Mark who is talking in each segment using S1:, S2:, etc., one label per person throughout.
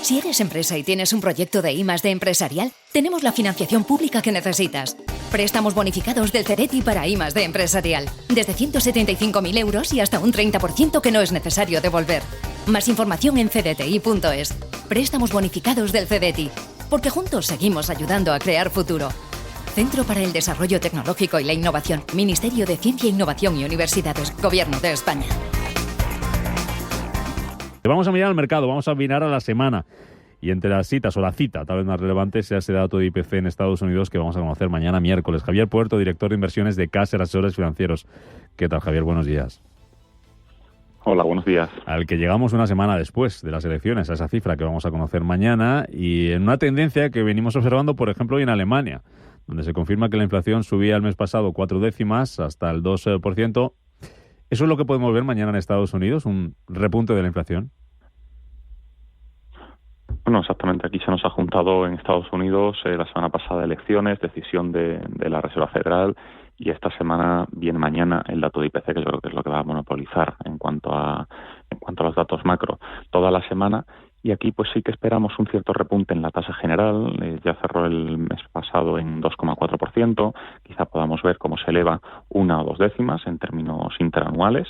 S1: Si eres empresa y tienes un proyecto de I+D empresarial, tenemos la financiación pública que necesitas. Préstamos bonificados del CEDETI para I+D empresarial. Desde 175.000 euros y hasta un 30% que no es necesario devolver. Más información en cdti.es. Préstamos bonificados del CEDETI. Porque juntos seguimos ayudando a crear futuro. Centro para el Desarrollo Tecnológico y la Innovación. Ministerio de Ciencia, Innovación y Universidades. Gobierno de España.
S2: Vamos a mirar al mercado, vamos a mirar a la semana. Y entre las citas, o la cita tal vez más relevante, sea ese dato de IPC en Estados Unidos que vamos a conocer mañana miércoles. Javier Puerto, director de inversiones de Caser Asesores Financieros. ¿Qué tal, Javier? Buenos días.
S3: Hola, buenos días.
S2: Al que llegamos una semana después de las elecciones, a esa cifra que vamos a conocer mañana, y en una tendencia que venimos observando, por ejemplo, hoy en Alemania, donde se confirma que la inflación subía el mes pasado 4 décimas hasta el 2%. ¿Eso es lo que podemos ver mañana en Estados Unidos? ¿Un repunte de la inflación?
S3: Bueno, exactamente. Aquí se nos ha juntado en Estados Unidos la semana pasada elecciones, decisión de la Reserva Federal, y esta semana, bien mañana, el dato de IPC, que yo creo que es lo que va a monopolizar en cuanto a los datos macro toda la semana. Y aquí pues sí que esperamos un cierto repunte en la tasa general. Ya cerró el mes pasado en 2,4%. Quizá podamos ver cómo se eleva 1 o 2 décimas en términos interanuales.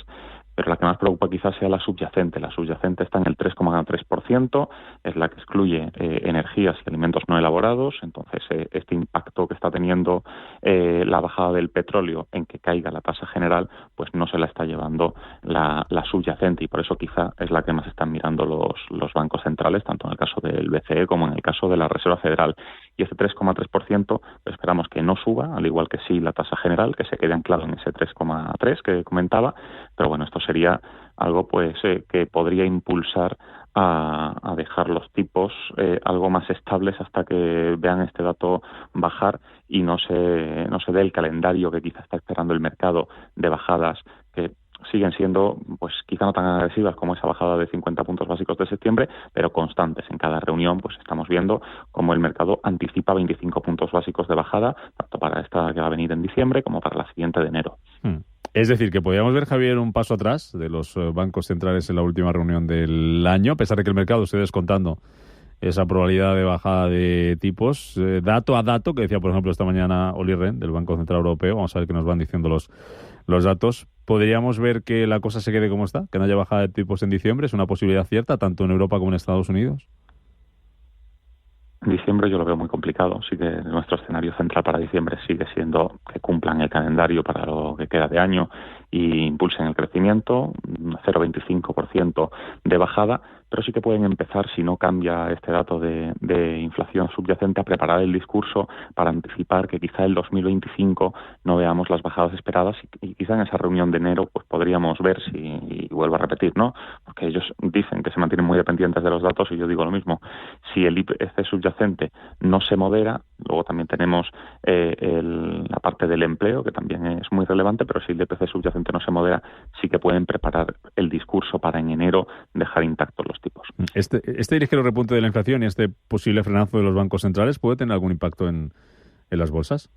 S3: Pero la que más preocupa quizás sea la subyacente. La subyacente está en el 3,3%, es la que excluye energías y alimentos no elaborados. Entonces, este impacto que está teniendo la bajada del petróleo en que caiga la tasa general, pues no se la está llevando la subyacente, y por eso quizá es la que más están mirando los bancos centrales, tanto en el caso del BCE como en el caso de la Reserva Federal. Y ese 3,3% esperamos que no suba, al igual que sí la tasa general, que se quede anclado en ese 3,3 que comentaba. Pero bueno, esto sería algo pues que podría impulsar a dejar los tipos algo más estables hasta que vean este dato bajar y no se dé el calendario que quizá está esperando el mercado de bajadas que siguen siendo, pues quizá no tan agresivas como esa bajada de 50 puntos básicos de septiembre, pero constantes. En cada reunión pues estamos viendo cómo el mercado anticipa 25 puntos básicos de bajada, tanto para esta que va a venir en diciembre como para la siguiente de enero.
S2: Es decir, que podríamos ver, Javier, un paso atrás de los bancos centrales en la última reunión del año, a pesar de que el mercado esté descontando esa probabilidad de bajada de tipos, dato a dato, que decía, por ejemplo, esta mañana Olli Rehn, del Banco Central Europeo. Vamos a ver qué nos van diciendo los datos. ¿Podríamos ver que la cosa se quede como está? ¿Que no haya bajada de tipos en diciembre? ¿Es una posibilidad cierta, tanto en Europa como en Estados Unidos?
S3: En diciembre yo lo veo muy complicado. Sí que nuestro escenario central para diciembre sigue siendo que cumplan el calendario para lo que queda de año y impulsen el crecimiento, 0,25% de bajada, pero sí que pueden empezar, si no cambia este dato de inflación subyacente, a preparar el discurso para anticipar que quizá el 2025 no veamos las bajadas esperadas, y quizá en esa reunión de enero pues podríamos ver si, y vuelvo a repetir, ¿no? Porque ellos dicen que se mantienen muy dependientes de los datos y yo digo lo mismo. Si el IPC subyacente no se modera, luego también tenemos la parte del empleo, que también es muy relevante, pero si el IPC subyacente no se modera, sí que pueden preparar el discurso para en enero dejar intactos los tipos.
S2: Este ligero repunte de la inflación y este posible frenazo de los bancos centrales puede tener algún impacto en las bolsas.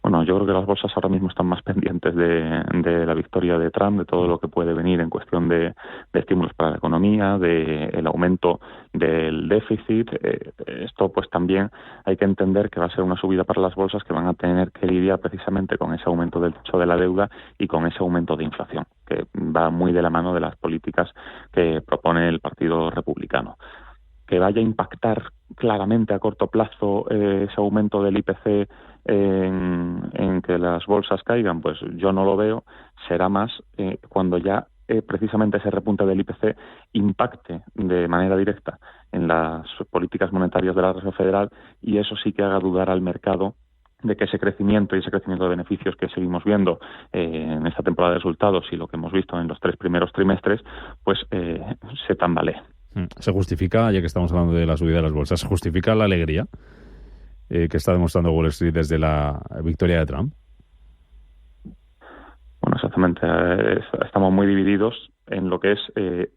S3: Bueno, yo creo que las bolsas ahora mismo están más pendientes de la victoria de Trump, de todo lo que puede venir en cuestión de estímulos para la economía, del aumento del déficit. Esto pues también hay que entender que va a ser una subida para las bolsas que van a tener que lidiar precisamente con ese aumento del techo de la deuda y con ese aumento de inflación, que va muy de la mano de las políticas que propone el Partido Republicano. Que vaya a impactar claramente a corto plazo ese aumento del IPC en que las bolsas caigan, pues yo no lo veo. Será más cuando ya precisamente ese repunte del IPC impacte de manera directa en las políticas monetarias de la Reserva Federal, y eso sí que haga dudar al mercado de que ese crecimiento y ese crecimiento de beneficios que seguimos viendo en esta temporada de resultados y lo que hemos visto en los 3 primeros trimestres, pues se tambalee.
S2: ¿Se justifica, ya que estamos hablando de la subida de las bolsas, se justifica la alegría que está demostrando Wall Street desde la victoria de Trump?
S3: Bueno, exactamente. Estamos muy divididos en lo que es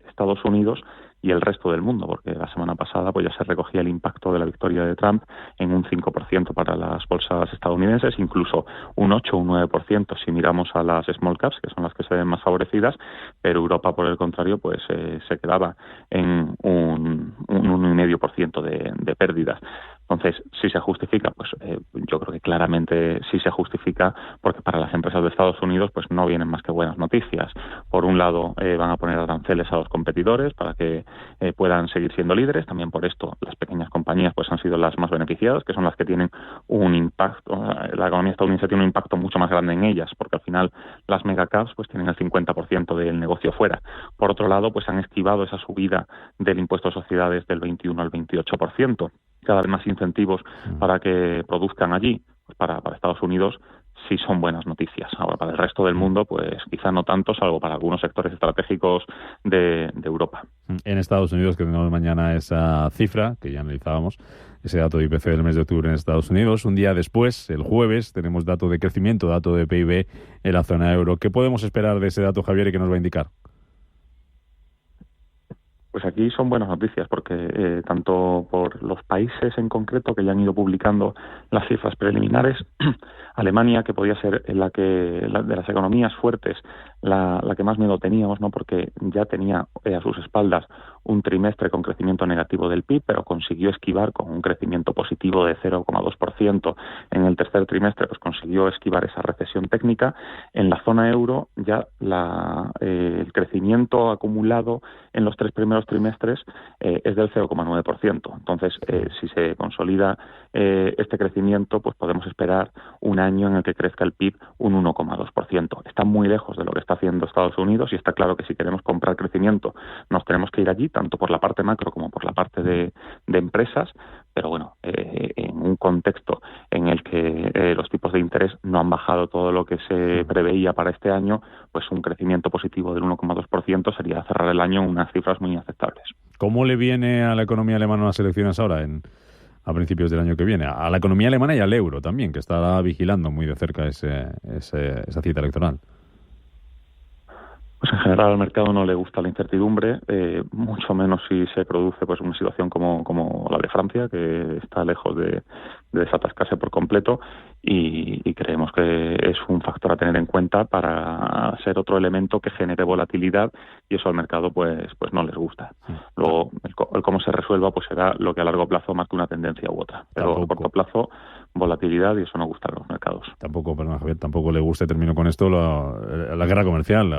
S3: Estados Unidos, y el resto del mundo, porque la semana pasada pues ya se recogía el impacto de la victoria de Trump en un 5% para las bolsas estadounidenses, incluso un 8 o un 9% si miramos a las small caps, que son las que se ven más favorecidas, pero Europa, por el contrario, pues se quedaba en un 1,5% de pérdidas. Entonces, si se justifica, pues yo creo que claramente sí se justifica, porque para las empresas de Estados Unidos pues no vienen más que buenas noticias. Por un lado, van a poner aranceles a los competidores para que puedan seguir siendo líderes. También por esto las pequeñas compañías pues han sido las más beneficiadas, que son las que tienen un impacto. La economía estadounidense tiene un impacto mucho más grande en ellas, porque al final las megacaps pues tienen el 50% del negocio fuera. Por otro lado, pues han esquivado esa subida del impuesto de sociedades del 21 al 28%. Cada vez más incentivos para que produzcan allí. Pues para Estados Unidos sí son buenas noticias. Ahora, para el resto del mundo, pues quizá no tanto, salvo para algunos sectores estratégicos de Europa.
S2: En Estados Unidos, que tenemos mañana esa cifra, que ya analizábamos, ese dato de IPC del mes de octubre en Estados Unidos. Un día después, el jueves, tenemos dato de crecimiento, dato de PIB en la zona euro. ¿Qué podemos esperar de ese dato, Javier, y qué nos va a indicar?
S3: Pues aquí son buenas noticias, porque tanto por los países en concreto que ya han ido publicando las cifras preliminares, Alemania, que podía ser de las economías fuertes la que más miedo teníamos, ¿no? Porque ya tenía a sus espaldas un trimestre con crecimiento negativo del PIB, pero consiguió esquivar con un crecimiento positivo de 0,2%. En el tercer trimestre pues consiguió esquivar esa recesión técnica. En la zona euro ya el crecimiento acumulado en los 3 primeros trimestres es del 0,9%. Entonces, si se consolida este crecimiento, pues podemos esperar un año en el que crezca el PIB un 1,2%. Está muy lejos de lo que está haciendo Estados Unidos, y está claro que si queremos comprar crecimiento nos tenemos que ir allí, tanto por la parte macro como por la parte de empresas. Pero bueno, en un contexto en el que los tipos de interés no han bajado todo lo que se preveía para este año, pues un crecimiento positivo del 1,2% sería cerrar el año en unas cifras muy aceptables.
S2: ¿Cómo le viene a la economía alemana las elecciones ahora, a principios del año que viene? A la economía alemana y al euro también, que estará vigilando muy de cerca esa cita electoral.
S3: Pues en general al mercado no le gusta la incertidumbre, mucho menos si se produce pues una situación como la de Francia, que está lejos de desatascarse por completo, y creemos que es un factor a tener en cuenta para ser otro elemento que genere volatilidad, y eso al mercado pues no les gusta. Luego el cómo se resuelva pues será lo que a largo plazo marque una tendencia u otra, pero a corto plazo volatilidad, y eso no gusta a los mercados.
S2: Tampoco le gusta, termino con esto, la guerra comercial,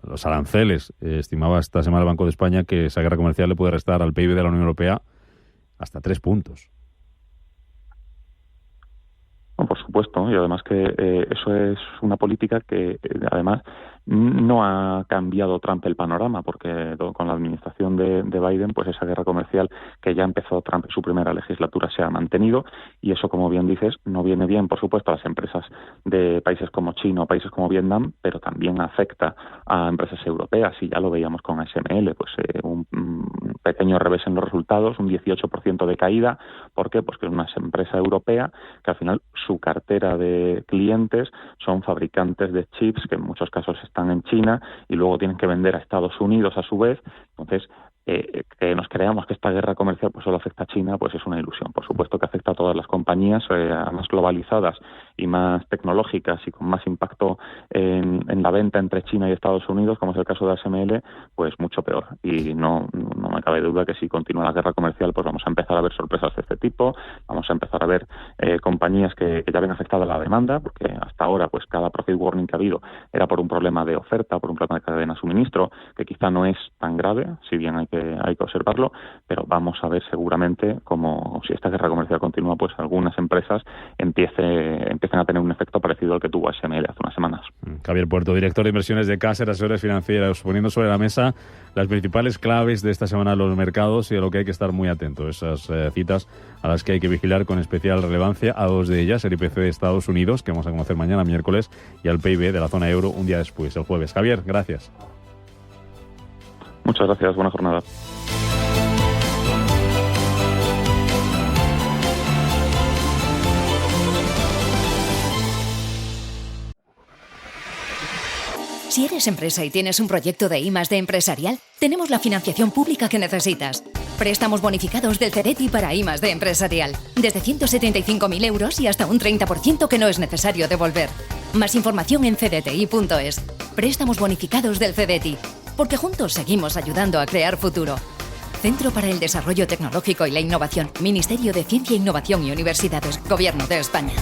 S2: los aranceles. Estimaba esta semana el Banco de España que esa guerra comercial le puede restar al PIB de la Unión Europea hasta 3 puntos.
S3: No, por supuesto, y además que eso es una política que además no ha cambiado Trump el panorama, porque con la administración de Biden, pues esa guerra comercial que ya empezó Trump en su primera legislatura se ha mantenido, y eso, como bien dices, no viene bien, por supuesto, a las empresas de países como China o países como Vietnam, pero también afecta a empresas europeas, y ya lo veíamos con ASML, pues un pequeño revés en los resultados, un 18% de caída. ¿Por qué? Pues que es una empresa europea que al final su cartera de clientes son fabricantes de chips que en muchos casos están en China y luego tienen que vender a Estados Unidos a su vez. Entonces, que nos creamos que esta guerra comercial pues solo afecta a China, pues es una ilusión. Por supuesto que afecta a todas las compañías más globalizadas y más tecnológicas y con más impacto en la venta entre China y Estados Unidos, como es el caso de ASML, pues mucho peor. Y no me cabe duda que si continúa la guerra comercial, pues vamos a empezar a ver sorpresas de este tipo, vamos a empezar a ver compañías que ya ven afectada la demanda, porque hasta ahora pues cada profit warning que ha habido era por un problema de oferta, por un problema de cadena de suministro, que quizá no es tan grave, si bien hay que observarlo, pero vamos a ver seguramente como si esta guerra comercial continúa, pues algunas empresas empiecen a tener un efecto parecido al que tuvo ASML hace unas semanas.
S2: Javier Puerto, director de inversiones de Caser Asesores Financieros, poniendo sobre la mesa las principales claves de esta semana en los mercados y a lo que hay que estar muy atento, esas citas a las que hay que vigilar con especial relevancia, a dos de ellas, el IPC de Estados Unidos, que vamos a conocer mañana miércoles, y al PIB de la zona euro un día después, el jueves. Javier, gracias.
S3: Muchas gracias, buena jornada.
S1: Si eres empresa y tienes un proyecto de I+D empresarial, tenemos la financiación pública que necesitas. Préstamos bonificados del CEDETI para I+D empresarial, desde 175.000 euros y hasta un 30% que no es necesario devolver. Más información en cdti.es. Préstamos bonificados del CEDETI, porque juntos seguimos ayudando a crear futuro. Centro para el Desarrollo Tecnológico y la Innovación, Ministerio de Ciencia, Innovación y Universidades, Gobierno de España.